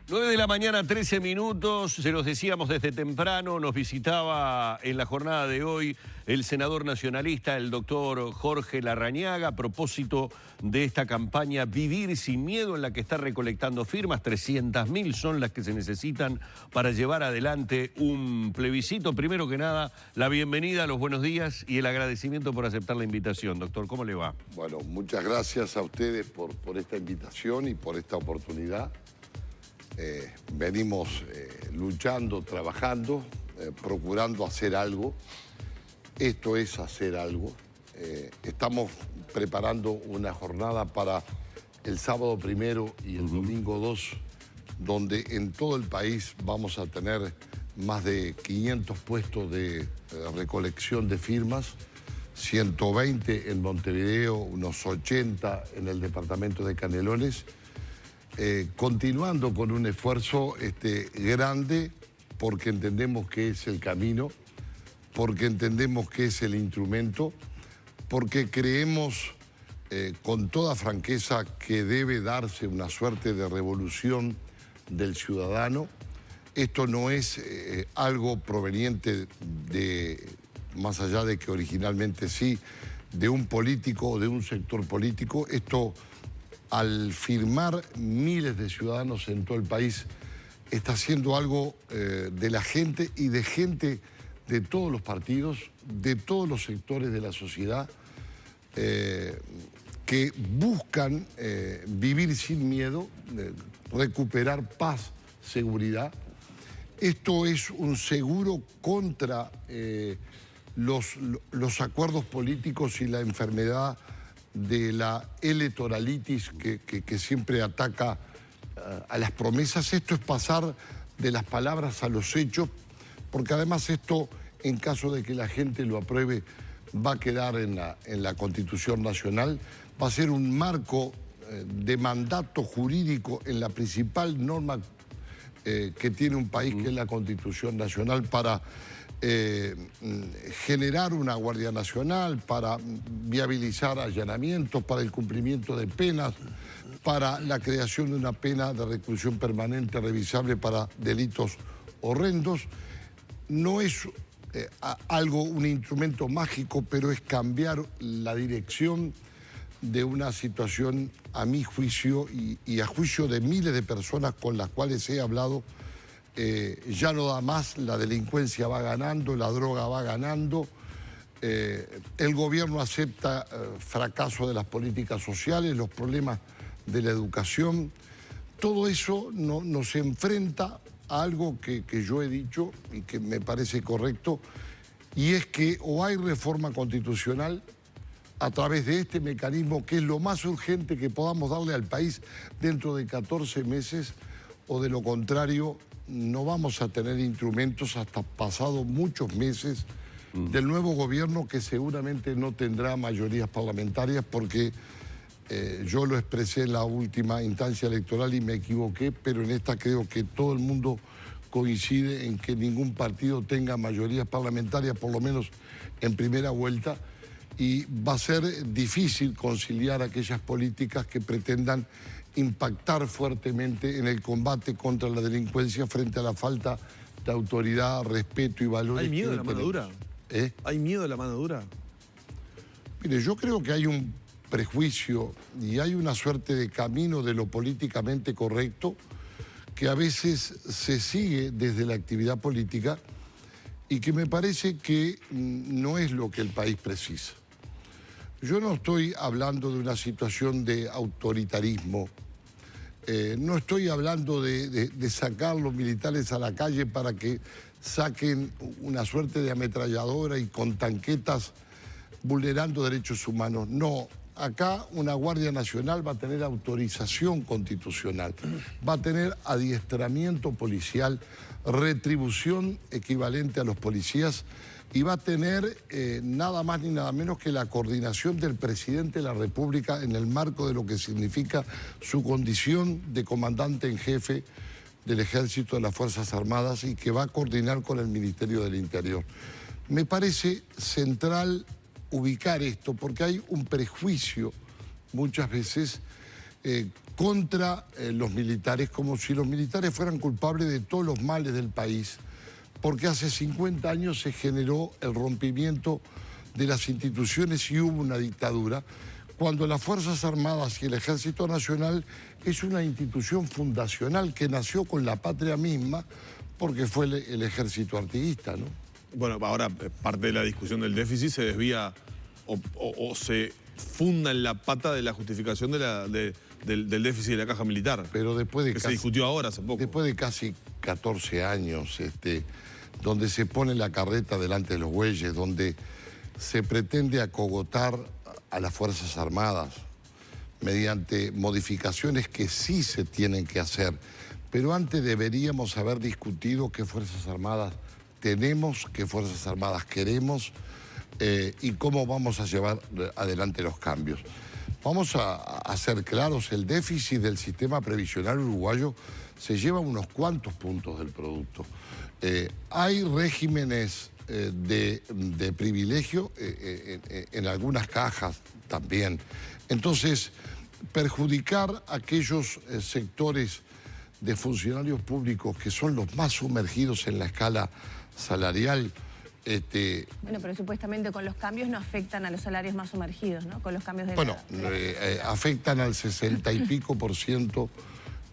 9 de la mañana, 13 minutos, se los decíamos desde temprano, nos visitaba en la jornada de hoy el senador nacionalista, el doctor Jorge Larrañaga, a propósito de esta campaña Vivir sin Miedo, en la que está recolectando firmas. 300.000 son las que se necesitan para llevar adelante un plebiscito. Primero que nada, la bienvenida, los buenos días y el agradecimiento por aceptar la invitación. Doctor, ¿cómo le va? Bueno, muchas gracias a ustedes por esta invitación y por esta oportunidad. Venimos luchando, trabajando, procurando hacer algo. Esto es hacer algo. Estamos preparando una jornada para el sábado 1 y el domingo 2, donde en todo el país vamos a tener más de 500 puestos de recolección de firmas, 120 en Montevideo, unos 80 en el departamento de Canelones, continuando con un esfuerzo grande, porque entendemos que es el camino, porque entendemos que es el instrumento, porque creemos con toda franqueza que debe darse una suerte de revolución del ciudadano. Esto no es algo proveniente de, más allá de que originalmente sí, de un político o de un sector político. Esto, al firmar miles de ciudadanos en todo el país, está haciendo algo de la gente y de gente de todos los partidos, de todos los sectores de la sociedad, que buscan vivir sin miedo, recuperar paz, seguridad. Esto es un seguro contra los acuerdos políticos y la enfermedad de la electoralitis que siempre ataca a las promesas. Esto es pasar de las palabras a los hechos, porque además esto, en caso de que la gente lo apruebe, va a quedar en la Constitución Nacional, va a ser un marco de mandato jurídico en la principal norma que tiene un país, que es la Constitución Nacional, para generar una Guardia Nacional, para viabilizar allanamientos, para el cumplimiento de penas, para la creación de una pena de reclusión permanente revisable para delitos horrendos. No es un instrumento mágico, pero es cambiar la dirección de una situación, a mi juicio y a juicio de miles de personas con las cuales he hablado. Ya no da más, la delincuencia va ganando, la droga va ganando, el gobierno acepta fracaso de las políticas sociales, los problemas de la educación. Todo eso nos enfrenta a algo que yo he dicho y que me parece correcto, y es que o hay reforma constitucional a través de este mecanismo, que es lo más urgente que podamos darle al país dentro de 14 meses, o de lo contrario no vamos a tener instrumentos hasta pasado muchos meses del nuevo gobierno, que seguramente no tendrá mayorías parlamentarias, porque yo lo expresé en la última instancia electoral y me equivoqué, pero en esta creo que todo el mundo coincide en que ningún partido tenga mayorías parlamentarias, por lo menos en primera vuelta, y va a ser difícil conciliar aquellas políticas que pretendan impactar fuertemente en el combate contra la delincuencia frente a la falta de autoridad, respeto y valores. ¿Hay miedo de la mano dura? ¿Hay miedo de la mano dura? Mire, yo creo que hay un prejuicio y hay una suerte de camino de lo políticamente correcto que a veces se sigue desde la actividad política y que me parece que no es lo que el país precisa. Yo no estoy hablando de una situación de autoritarismo, no estoy hablando de sacar los militares a la calle para que saquen una suerte de ametralladora y con tanquetas vulnerando derechos humanos. No, acá una Guardia Nacional va a tener autorización constitucional, va a tener adiestramiento policial, retribución equivalente a los policías, y va a tener nada más ni nada menos que la coordinación del presidente de la República en el marco de lo que significa su condición de comandante en jefe del Ejército de las Fuerzas Armadas, y que va a coordinar con el Ministerio del Interior. Me parece central ubicar esto, porque hay un prejuicio muchas veces contra los militares, como si los militares fueran culpables de todos los males del país, porque hace 50 años se generó el rompimiento de las instituciones y hubo una dictadura, cuando las Fuerzas Armadas y el Ejército Nacional es una institución fundacional que nació con la patria misma, porque fue el ejército artiguista, ¿no? Bueno, ahora parte de la discusión del déficit se desvía o se funda en la pata de la justificación del déficit de la caja militar. Pero después de que se discutió ahora hace poco. Después de casi 14 años, donde se pone la carreta delante de los bueyes, donde se pretende acogotar a las Fuerzas Armadas mediante modificaciones que sí se tienen que hacer. Pero antes deberíamos haber discutido qué Fuerzas Armadas tenemos, qué Fuerzas Armadas queremos y cómo vamos a llevar adelante los cambios. Vamos a ser claros, el déficit del sistema previsional uruguayo se lleva unos cuantos puntos del producto. Hay regímenes de privilegio en algunas cajas también. Entonces, perjudicar a aquellos sectores de funcionarios públicos que son los más sumergidos en la escala salarial. Bueno, pero supuestamente con los cambios no afectan a los salarios más sumergidos, ¿no? Con los cambios de Bueno, afectan al 60 y pico %,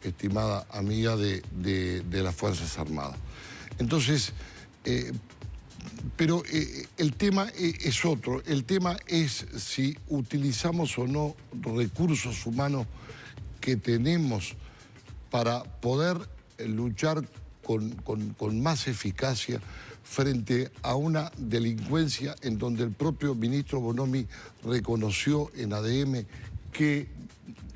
estimada amiga, de las Fuerzas Armadas. Entonces, pero el tema es otro. El tema es si utilizamos o no recursos humanos que tenemos para poder luchar con más eficacia frente a una delincuencia en donde el propio ministro Bonomi reconoció en ADM que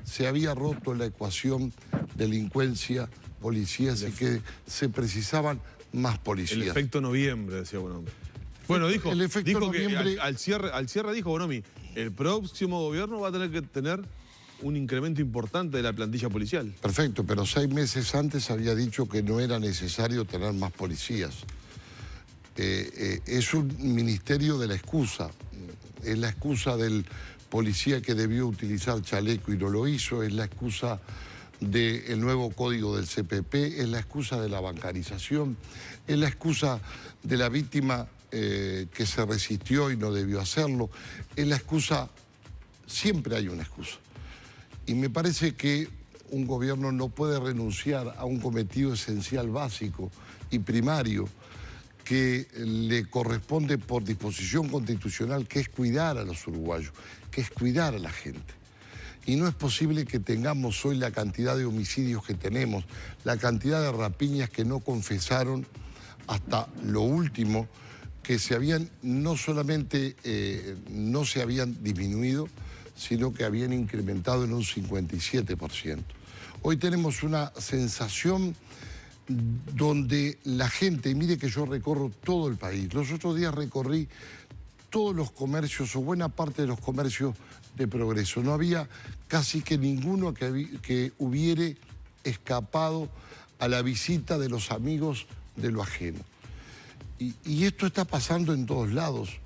se había roto la ecuación delincuencia, policías y que se precisaban más policías. El efecto noviembre, decía Bonomi. Bueno, dijo noviembre... que al cierre dijo Bonomi, el próximo gobierno va a tener que tener un incremento importante de la plantilla policial. Perfecto, pero 6 meses antes había dicho que no era necesario tener más policías. Es un ministerio de la excusa. Es la excusa del policía que debió utilizar chaleco y no lo hizo, es la excusa del nuevo código del CPP, es la excusa de la bancarización, es la excusa de la víctima que se resistió y no debió hacerlo, es la excusa, siempre hay una excusa. Y me parece que un gobierno no puede renunciar a un cometido esencial básico y primario que le corresponde por disposición constitucional, que es cuidar a los uruguayos, que es cuidar a la gente. Y no es posible que tengamos hoy la cantidad de homicidios que tenemos, la cantidad de rapiñas que no confesaron hasta lo último, que se habían, no solamente no se habían disminuido, sino que habían incrementado en un 57%. Hoy tenemos una sensación donde la gente, y mire que yo recorro todo el país, los otros días recorrí todos los comercios o buena parte de los comercios de Progreso. No había casi que ninguno que hubiere escapado a la visita de los amigos de lo ajeno. Y esto está pasando en todos lados.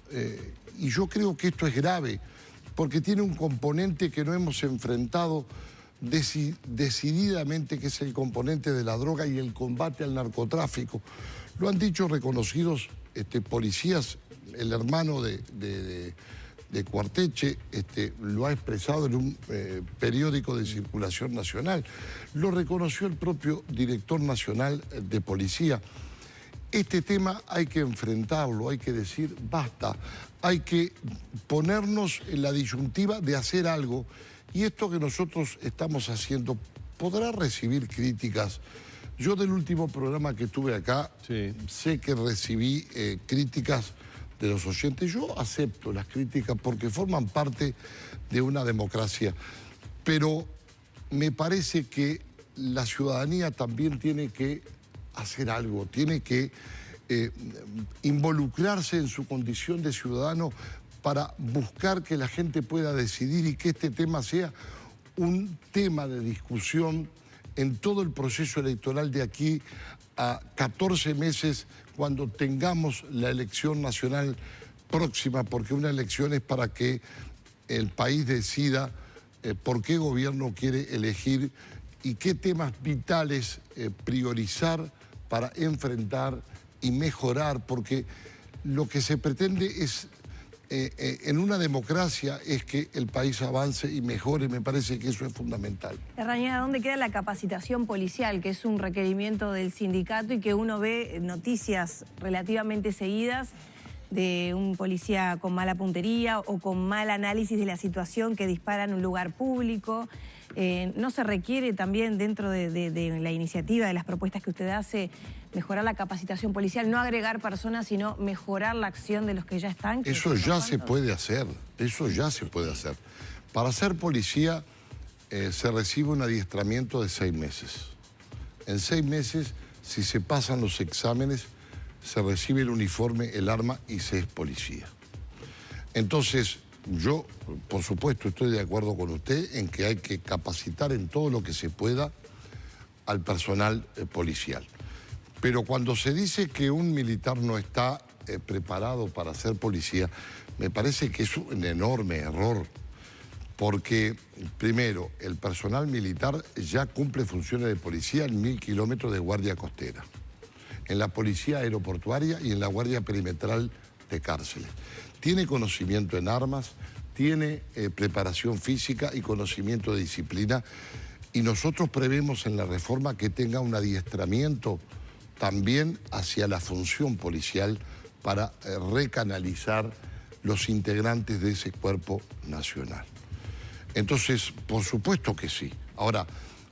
Y yo creo que esto es grave, porque tiene un componente que no hemos enfrentado decididamente, que es el componente de la droga y el combate al narcotráfico. Lo han dicho reconocidos policías, el hermano de Cuarteche lo ha expresado en un periódico de circulación nacional, lo reconoció el propio director nacional de policía. Este tema hay que enfrentarlo, hay que decir basta, hay que ponernos en la disyuntiva de hacer algo. Y esto que nosotros estamos haciendo podrá recibir críticas. Yo del último programa que tuve acá, sí, sé que recibí críticas de los oyentes. Yo acepto las críticas porque forman parte de una democracia. Pero me parece que la ciudadanía también tiene que hacer algo, tiene que involucrarse en su condición de ciudadano para buscar que la gente pueda decidir y que este tema sea un tema de discusión en todo el proceso electoral de aquí a 14 meses, cuando tengamos la elección nacional próxima, porque una elección es para que el país decida por qué gobierno quiere elegir y qué temas vitales priorizar para enfrentar y mejorar, porque lo que se pretende es, en una democracia, es que el país avance y mejore. Me parece que eso es fundamental. Larrañaga, ¿dónde queda la capacitación policial, que es un requerimiento del sindicato y que uno ve noticias relativamente seguidas de un policía con mala puntería o con mal análisis de la situación que dispara en un lugar público? ¿No se requiere también dentro de la iniciativa, de las propuestas que usted hace, mejorar la capacitación policial? No agregar personas, sino mejorar la acción de los que ya están. Eso ya se puede hacer, eso ya se puede hacer. Para ser policía se recibe un adiestramiento de 6 meses. En 6 meses, si se pasan los exámenes, se recibe el uniforme, el arma y se es policía. Entonces, yo, por supuesto, estoy de acuerdo con usted en que hay que capacitar en todo lo que se pueda al personal policial. Pero cuando se dice que un militar no está preparado para ser policía, me parece que es un enorme error. Porque, primero, el personal militar ya cumple funciones de policía en 1000 kilómetros de guardia costera, en la policía aeroportuaria y en la guardia perimetral de cárceles. Tiene conocimiento en armas, tiene preparación física y conocimiento de disciplina, y nosotros prevemos en la reforma que tenga un adiestramiento también hacia la función policial para recanalizar los integrantes de ese cuerpo nacional. Entonces, por supuesto que sí. Ahora,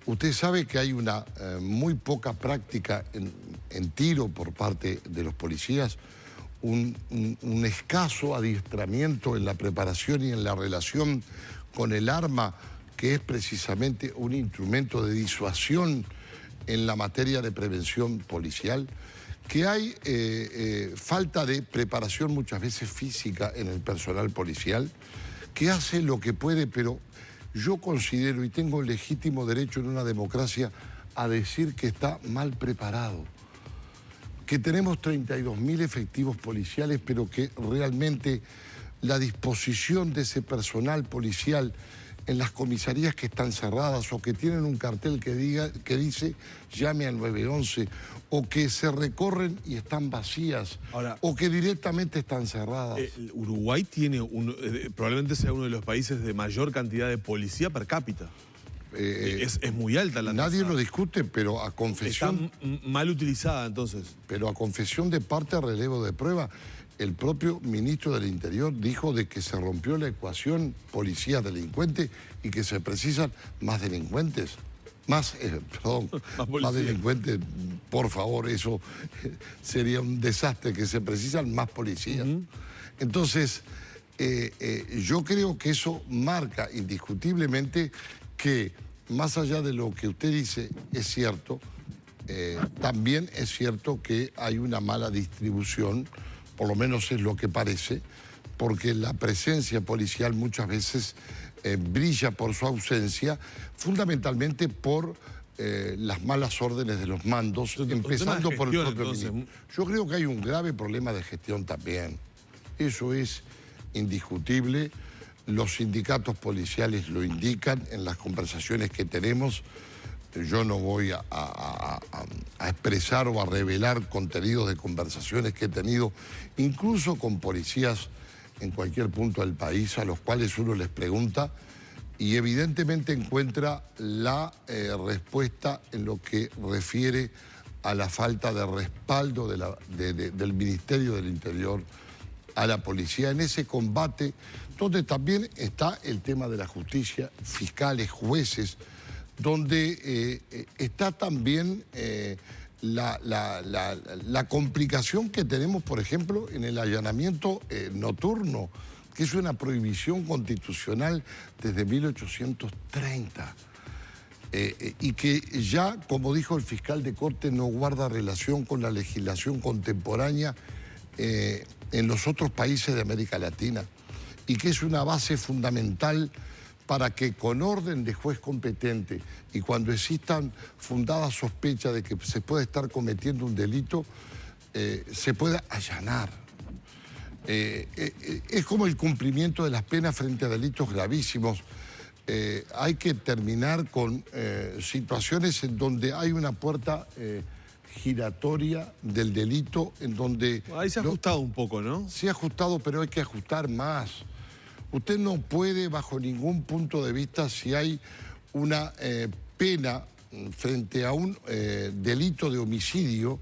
usted sabe que hay una muy poca práctica en tiro por parte de los policías, un escaso adiestramiento en la preparación y en la relación con el arma, que es precisamente un instrumento de disuasión en la materia de prevención policial, que hay falta de preparación muchas veces física en el personal policial, que hace lo que puede, pero yo considero, y tengo legítimo derecho en una democracia, a decir que está mal preparado. Que tenemos 32.000 efectivos policiales, pero que realmente la disposición de ese personal policial en las comisarías que están cerradas o que tienen un cartel que dice llame al 911, o que se recorren y están vacías, o que directamente están cerradas. Uruguay tiene probablemente sea uno de los países de mayor cantidad de policía per cápita. Es muy alta la tasa. Nadie lo discute, pero a confesión... Está mal utilizada, entonces. Pero a confesión de parte, a relevo de prueba, el propio ministro del Interior dijo de que se rompió la ecuación policía-delincuente y que se precisan más delincuentes. Más delincuentes, por favor, eso sería un desastre, que se precisan más policías. Entonces, yo creo que eso marca indiscutiblemente que, más allá de lo que usted dice, es cierto, también es cierto que hay una mala distribución, por lo menos es lo que parece, porque la presencia policial muchas veces brilla por su ausencia, fundamentalmente por las malas órdenes de los mandos, empezando por el propio ministro. Yo creo que hay un grave problema de gestión también. Eso es indiscutible. Los sindicatos policiales lo indican en las conversaciones que tenemos. Yo no voy a expresar o a revelar contenidos de conversaciones que he tenido, incluso con policías en cualquier punto del país, a los cuales uno les pregunta y evidentemente encuentra la respuesta en lo que refiere a la falta de respaldo del Ministerio del Interior a la policía en ese combate, donde también está el tema de la justicia, fiscales, jueces, donde está también la complicación que tenemos, por ejemplo, en el allanamiento nocturno, que es una prohibición constitucional desde 1830. Y que ya, como dijo el fiscal de Corte, no guarda relación con la legislación contemporánea en los otros países de América Latina, y que es una base fundamental para que, con orden de juez competente y cuando existan fundadas sospechas de que se puede estar cometiendo un delito, se pueda allanar. Es como el cumplimiento de las penas frente a delitos gravísimos. hay que terminar con situaciones en donde hay una puerta giratoria del delito, en donde... Ahí se ha ajustado un poco, ¿no? Se ha ajustado, pero hay que ajustar más. Usted no puede, bajo ningún punto de vista, si hay una pena frente a un delito de homicidio,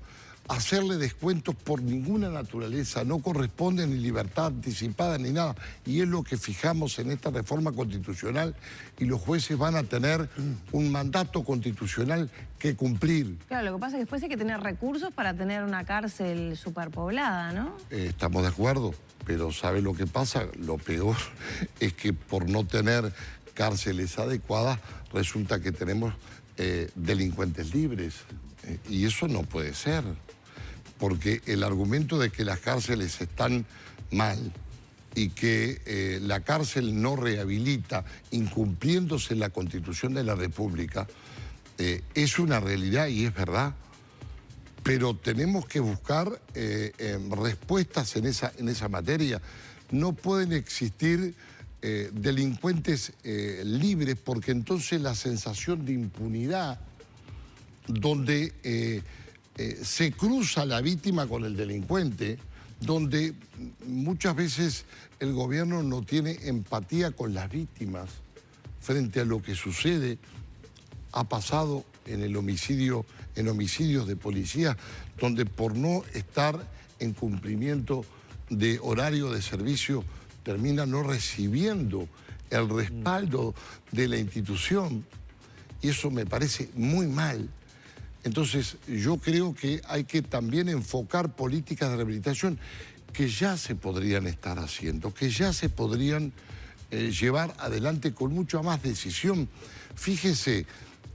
hacerle descuentos por ninguna naturaleza. No corresponde ni libertad anticipada ni nada. Y es lo que fijamos en esta reforma constitucional, y los jueces van a tener un mandato constitucional que cumplir. Claro, lo que pasa es que después hay que tener recursos para tener una cárcel superpoblada, ¿no? Estamos de acuerdo, pero ¿sabe lo que pasa? Lo peor es que por no tener cárceles adecuadas, resulta que tenemos delincuentes libres. Y eso no puede ser, porque el argumento de que las cárceles están mal y que la cárcel no rehabilita, incumpliéndose la Constitución de la República, es una realidad y es verdad. Pero tenemos que buscar respuestas en esa materia. No pueden existir delincuentes libres, porque entonces la sensación de impunidad, donde se cruza la víctima con el delincuente, donde muchas veces el gobierno no tiene empatía con las víctimas frente a lo que sucede, ha pasado en homicidios de policía, donde por no estar en cumplimiento de horario de servicio termina no recibiendo el respaldo de la institución, y eso me parece muy mal. Entonces, yo creo que hay que también enfocar políticas de rehabilitación que ya se podrían estar haciendo, que ya se podrían llevar adelante con mucha más decisión. Fíjese,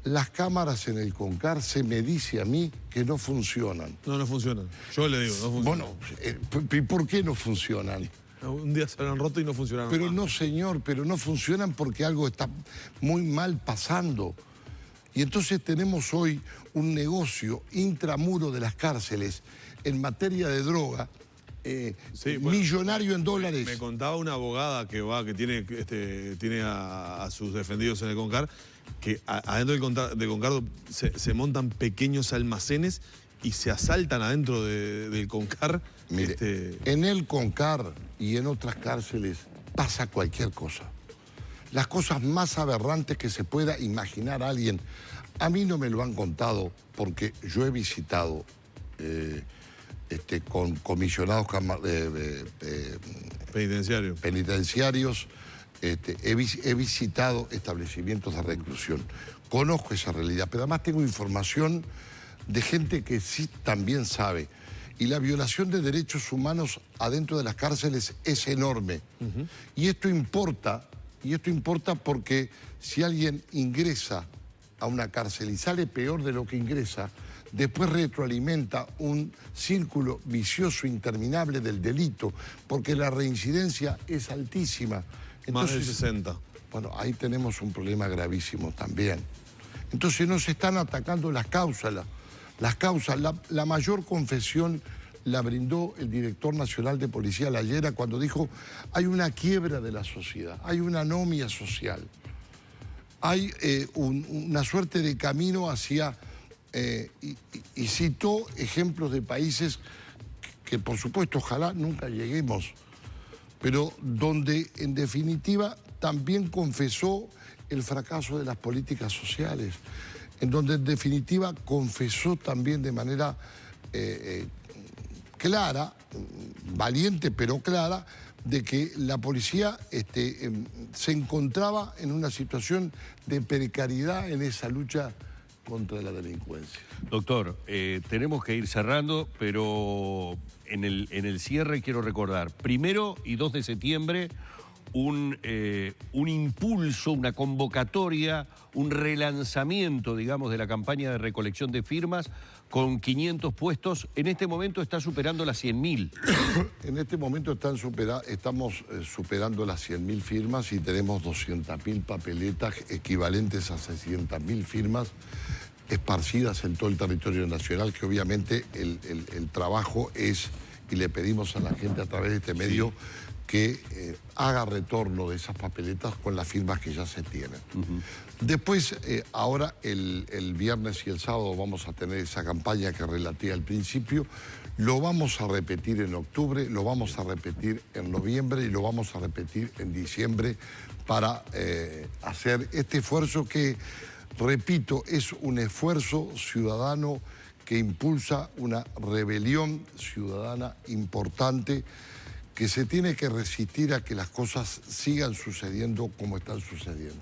las cámaras en el CONCAR se me dice a mí que no funcionan. No funcionan. Yo le digo, no funcionan. Bueno, ¿por qué no funcionan? Un día se habrán roto y no funcionaron. Pero no, señor, pero no funcionan porque algo está muy mal pasando. Y entonces tenemos hoy un negocio intramuro de las cárceles en materia de droga, sí, bueno, millonario en dólares. Me contaba una abogada que tiene a sus defendidos en el CONCAR, que adentro del CONCAR se montan pequeños almacenes y se asaltan adentro del CONCAR. Mire, en el CONCAR y en otras cárceles pasa cualquier cosa. Las cosas más aberrantes que se pueda imaginar alguien. A mí no me lo han contado porque yo he visitado con comisionados penitenciarios, he visitado establecimientos de reclusión. Conozco esa realidad, pero además tengo información de gente que sí también sabe. Y la violación de derechos humanos adentro de las cárceles es enorme. Y esto importa porque si alguien ingresa a una cárcel y sale peor de lo que ingresa, después retroalimenta un círculo vicioso interminable del delito, porque la reincidencia es altísima. Entonces, más de 60. Bueno, ahí tenemos un problema gravísimo también. Entonces no se están atacando las causas. La mayor confesión la brindó el director nacional de Policía La Llera cuando dijo: hay una quiebra de la sociedad, hay una anomia social, hay una suerte de camino hacia... y citó ejemplos de países que por supuesto ojalá nunca lleguemos, pero donde en definitiva también confesó el fracaso de las políticas sociales, en donde en definitiva confesó también de manera clara, valiente pero clara, de que la policía se encontraba en una situación de precariedad en esa lucha contra la delincuencia. Doctor, tenemos que ir cerrando, pero en el cierre quiero recordar, 1 y 2 de septiembre, un impulso, una convocatoria, un relanzamiento, digamos, de la campaña de recolección de firmas con 500 puestos. En este momento está superando las 100.000. En este momento estamos superando las 100.000 firmas y tenemos 200.000 papeletas equivalentes a 600.000 firmas esparcidas en todo el territorio nacional, que obviamente el trabajo es y le pedimos a la gente a través de este medio que haga retorno de esas papeletas con las firmas que ya se tienen. Después, ahora el viernes y el sábado vamos a tener esa campaña que relaté al principio. Lo vamos a repetir en octubre, lo vamos a repetir en noviembre y lo vamos a repetir en diciembre para hacer este esfuerzo que, repito, es un esfuerzo ciudadano que impulsa una rebelión ciudadana importante que se tiene que resistir a que las cosas sigan sucediendo como están sucediendo.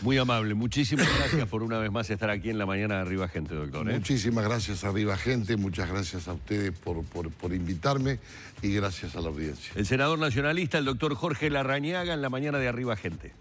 Muy amable, muchísimas gracias por una vez más estar aquí en la mañana de Arriba Gente, doctor. Muchísimas gracias, Arriba Gente, muchas gracias a ustedes por invitarme y gracias a la audiencia. El senador nacionalista, el doctor Jorge Larrañaga, en la mañana de Arriba Gente.